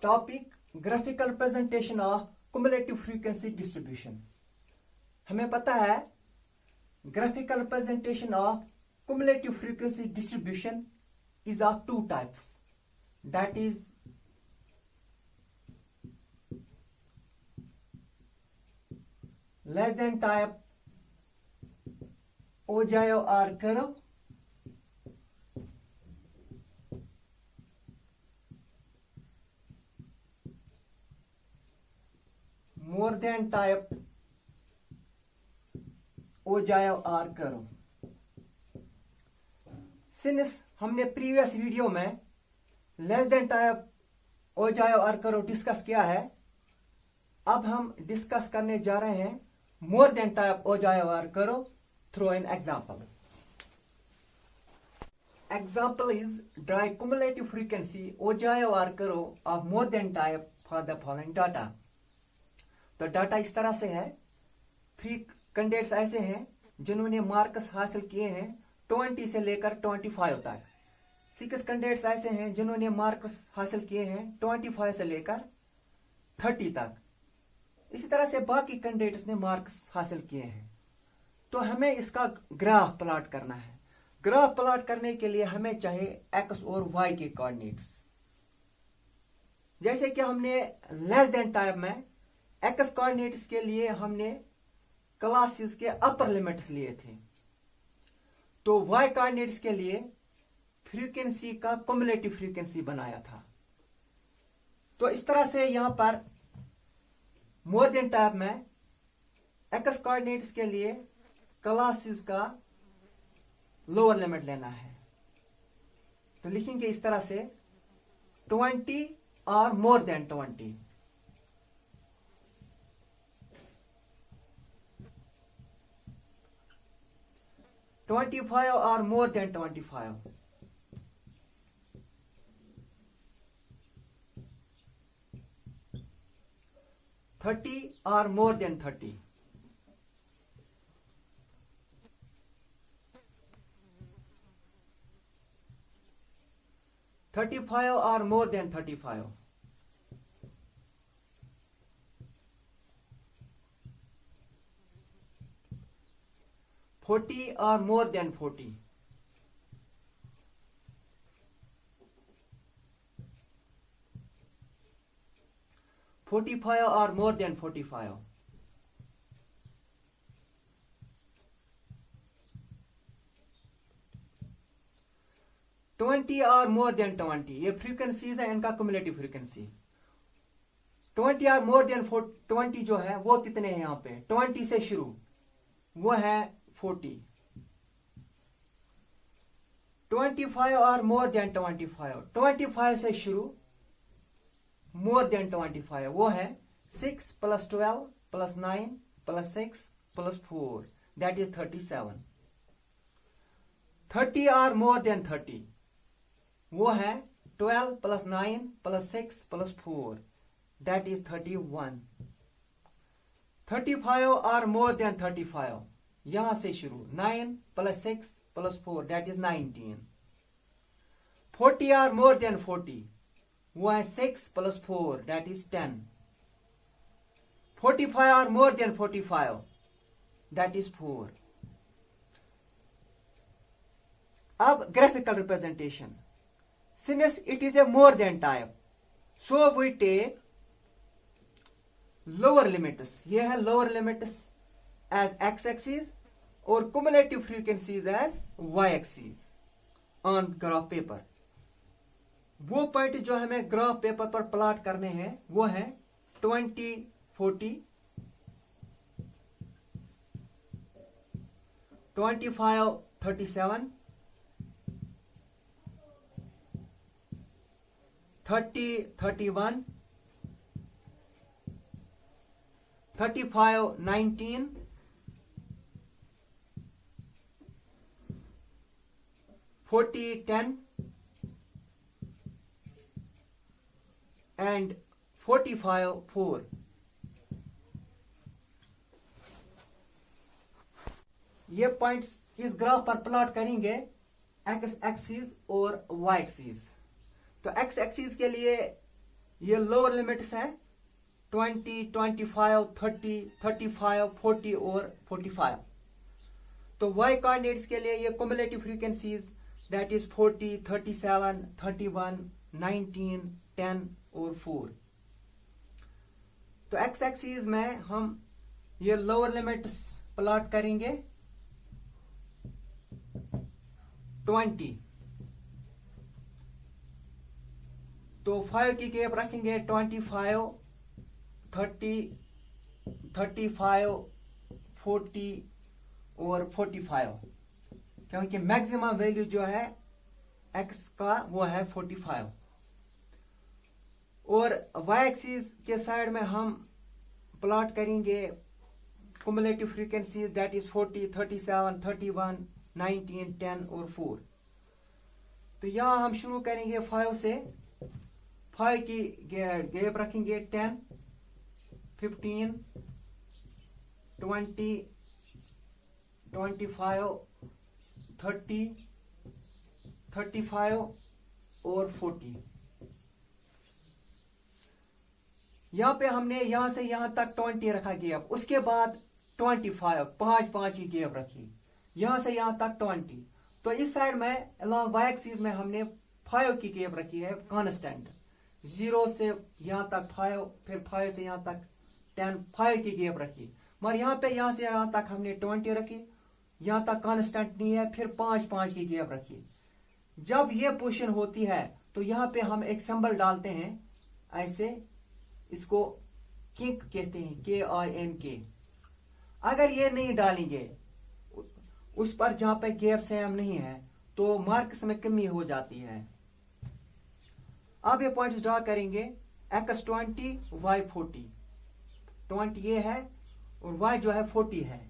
Topic graphical presentation of cumulative frequency distribution. हमें पता है graphical presentation of cumulative frequency distribution is of two types, that is less than type Ojayo or curve, more than type Ojayo or curve। Since हमने previous video में less than type ogive और करो discuss किया है, अब हम discuss करने जा रहे हैं मोर देन टाइप ओजायो और करो through an example. Example is draw cumulative frequency ogive और करो of more than type for the following data. तो डाटा इस तरह से है, 3 कैंडिडेट्स ऐसे हैं जिन्होंने मार्क्स हासिल किए हैं 20 से लेकर 25 तक। 6 कैंडिडेट्स ऐसे हैं जिन्होंने मार्क्स हासिल किए हैं 25 से लेकर 30 तक। इसी तरह से बाकी कैंडिडेट्स ने मार्क्स हासिल किए हैं। तो हमें इसका ग्राफ प्लॉट करना है। ग्राफ प्लॉट करने के लिए हमें चाहिए एक्स और वाई के कोऑर्डिनेट्स। जैसे कि हमने लेस देन टाइप में एक्स कोऑर्डिनेट्स के लिए हमने क्लासेस के अपर लिमिट्स लिए थे, तो वाई कोऑर्डिनेट्स के लिए फ्रीक्वेंसी का cumulative फ्रीक्वेंसी बनाया था। तो इस तरह से यहां पर मोर देन टाइप में एक्स कोऑर्डिनेट्स के लिए क्लासेस का लोअर लिमिट लेना है। तो लिखेंगे इस तरह से 20 और more than 20। or more than 25। 30 or more than 30। 35 or more than 35। 40 or more than 40। 45 or more than 45। 20 or more than 20। ये फ्रीक्वेंसीज है, इनका cumulative फ्रीक्वेंसी। 20 और मोर देन 20 जो है वो कितने हैं? यहां पे 20 से शुरू वो है 40। 25 और मोर देन 25। 25 से शुरू मोर देन 25 वो है 6 + 12 + 9 + 6 + 4 दैट इज 37। 30 और मोर देन 30 वो है 12 + 9 + 6 + 4 दैट इज 31। 35 और मोर देन 35 यहां से शुरू 9 + 6 + 4 दैट इज 19। 40 और मोर देन 40 वो है 6 + 4 दैट इज 10। 45 और मोर देन 45 दैट इज 4। अब graphical representation, since it is a more than type so we take lower limits. ये है lower limits as X axis और cumulative frequencies as Y axis on graph paper. वो point जो हमें graph paper पर plot करने हैं वो है 20, 40, 25, 37, 30, 31, 35, 19, 40, 10 and 45, 4। ये पॉइंट्स इस ग्राफ पर प्लॉट करेंगे एक्स एक्सिस और वाई एक्सिस। तो एक्स एक्सिस के लिए ये लोअर लिमिट्स है 20, 25, 30, 35, 40 और 45। तो y कोऑर्डिनेट्स के लिए ये क्युमुलेटिव फ्रीक्वेंसीज दैट इज 40, 37, 31, 19, 10 और 4। तो x एक्सिस में हम ये लोअर लिमिट्स प्लॉट करेंगे 20, तो 5 की गैप रखेंगे 25, 30, 35, 40 और 45, क्योंकि मैक्सिमम वैल्यू जो है x का वो है 45। और y एक्सिस के साइड में हम प्लॉट करेंगे क्युमुलेटिव फ्रीक्वेंसीज दैट इज 40, 37, 31, 19, 10 और 4। तो यहां हम शुरू करेंगे 5 से। 5 की गैप रखेंगे 10, 15, 20, 25, 30, 35 और 40। यहां पे हमने यहां से यहां तक 20 रखा गैप, उसके बाद 25, 5 की गैप रखी, यहां से यहां तक 20। तो इस साइड में अलॉन्ग y एक्सिस में हमने 5 की गैप रखी है कांस्टेंट, 0 से यहां तक 5, फिर 5 से यहां तक 10, 5 की गैप रखी। मगर यहां पे यहां से यहां तक हमने 20 रखी, यहां तक कांस्टेंट नहीं है, फिर 5 की गैप रखी। जब ये पोजीशन होती है तो यहां पे हम एक सिंबल डालते हैं ऐसे, इसको किंक कहते हैं, KINK। अगर ये नहीं डालेंगे उस पर जहां पे गैप सेम नहीं है तो मार्क्स में कमी हो जाती है। अब ये पॉइंट्स ड्रॉ करेंगे, x 20, y 40। 20 ये है और y जो है 40 है,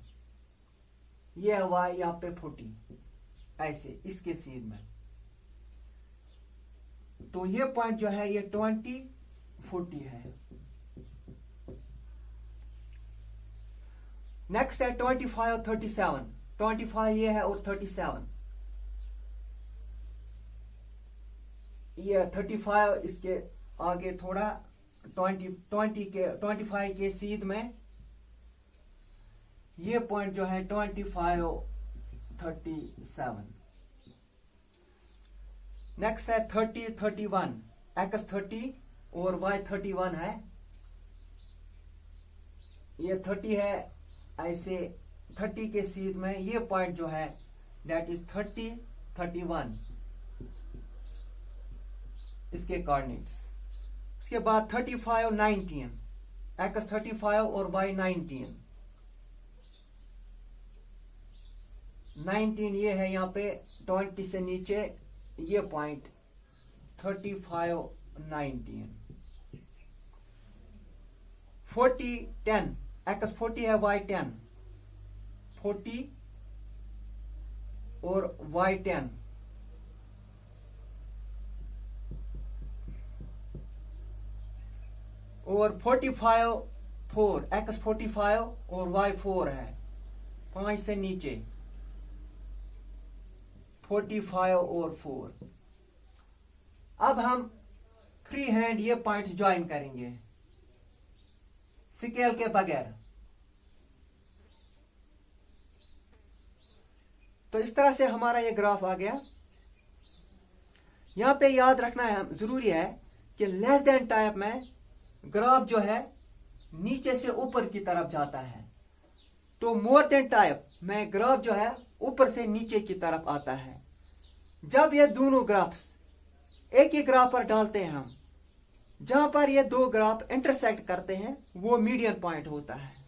ये है y यहां पे 40, ऐसे इसके सीध में। तो ये पॉइंट जो है ये 20, 40 है। नेक्स्ट है 25, 37। 25 ये है और 37 ये 35 इसके आगे थोड़ा 25 के सीध में ये पॉइंट जो है 25, 37। नेक्स्ट है 30, 31। x 30 और y 31 है, ये 30 है ऐसे 30 के सीध में, ये पॉइंट जो है दैट इज 30, 31 इसके कोऑर्डिनेट्स। उसके बाद 35, 19, x 35 और y 19। 19 ये है यहां पे 20 से नीचे ये पॉइंट 35, 19। 40, 10। x 40 है, y 10। 40 और y 10। और 45, 4। x 45 और y 4 है, 5 से नीचे 45 और 4। अब हम फ्री हैंड ये पॉइंट्स ज्वाइन करेंगे स्केल के बगैर। तो इस तरह से हमारा ये ग्राफ आ गया। यहां पे याद रखना है, जरूरी है कि लेस देन टाइप में ग्राफ जो है नीचे से ऊपर की तरफ जाता है, तो मोर देन टाइप में ग्राफ जो है ऊपर से नीचे की तरफ आता है। जब ये दोनों ग्राफ्स एक ही ग्राफ पर डालते हैं हम, जहां पर ये दो ग्राफ इंटरसेक्ट करते हैं वो मीडियन पॉइंट होता है।